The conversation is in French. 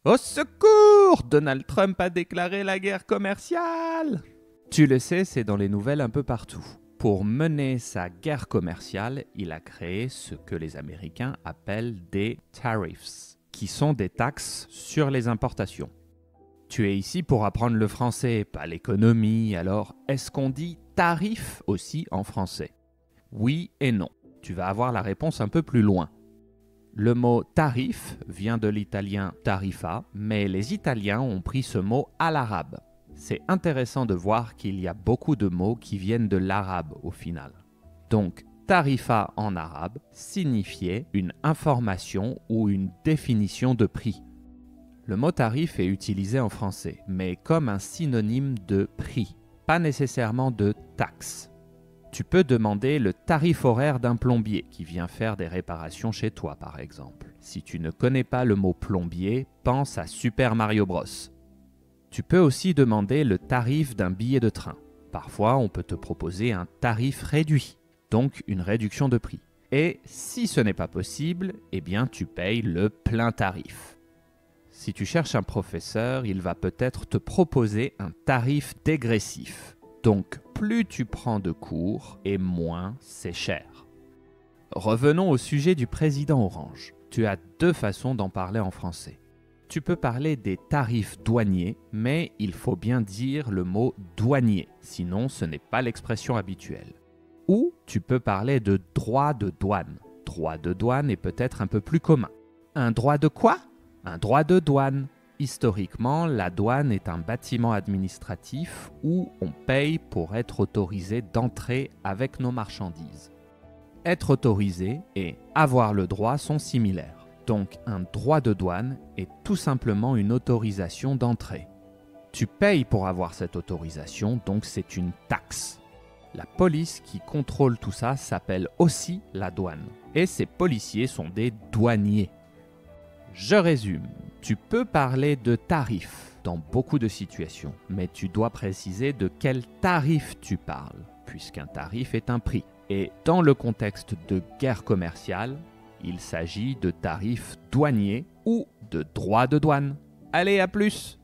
Au secours! Donald Trump a déclaré la guerre commerciale! Tu le sais, c'est dans les nouvelles un peu partout. Pour mener sa guerre commerciale, il a créé ce que les Américains appellent des tariffs, qui sont des taxes sur les importations. Tu es ici pour apprendre le français, pas l'économie, alors est-ce qu'on dit tarif aussi en français? Oui et non. Tu vas avoir la réponse un peu plus loin. Le mot tarif vient de l'italien tarifa, mais les Italiens ont pris ce mot à l'arabe. C'est intéressant de voir qu'il y a beaucoup de mots qui viennent de l'arabe au final. Donc, tarifa en arabe signifiait une information ou une définition de prix. Le mot tarif est utilisé en français, mais comme un synonyme de prix, pas nécessairement de taxe. Tu peux demander le tarif horaire d'un plombier qui vient faire des réparations chez toi, par exemple. Si tu ne connais pas le mot plombier, pense à Super Mario Bros. Tu peux aussi demander le tarif d'un billet de train. Parfois, on peut te proposer un tarif réduit, donc une réduction de prix. Et si ce n'est pas possible, eh bien tu payes le plein tarif. Si tu cherches un professeur, il va peut-être te proposer un tarif dégressif. Donc, plus tu prends de cours et moins c'est cher. Revenons au sujet du président Orange. Tu as deux façons d'en parler en français. Tu peux parler des tarifs douaniers, mais il faut bien dire le mot douanier, sinon ce n'est pas l'expression habituelle. Ou tu peux parler de droit de douane. Droit de douane est peut-être un peu plus commun. Un droit de quoi? Un droit de douane. Historiquement, la douane est un bâtiment administratif où on paye pour être autorisé d'entrer avec nos marchandises. Être autorisé et avoir le droit sont similaires. Donc un droit de douane est tout simplement une autorisation d'entrée. Tu payes pour avoir cette autorisation, donc c'est une taxe. La police qui contrôle tout ça s'appelle aussi la douane. Et ces policiers sont des douaniers. Je résume. Tu peux parler de tarif dans beaucoup de situations, mais tu dois préciser de quel tarif tu parles, puisqu'un tarif est un prix. Et dans le contexte de guerre commerciale, il s'agit de tarifs douaniers ou de droits de douane. Allez, à plus!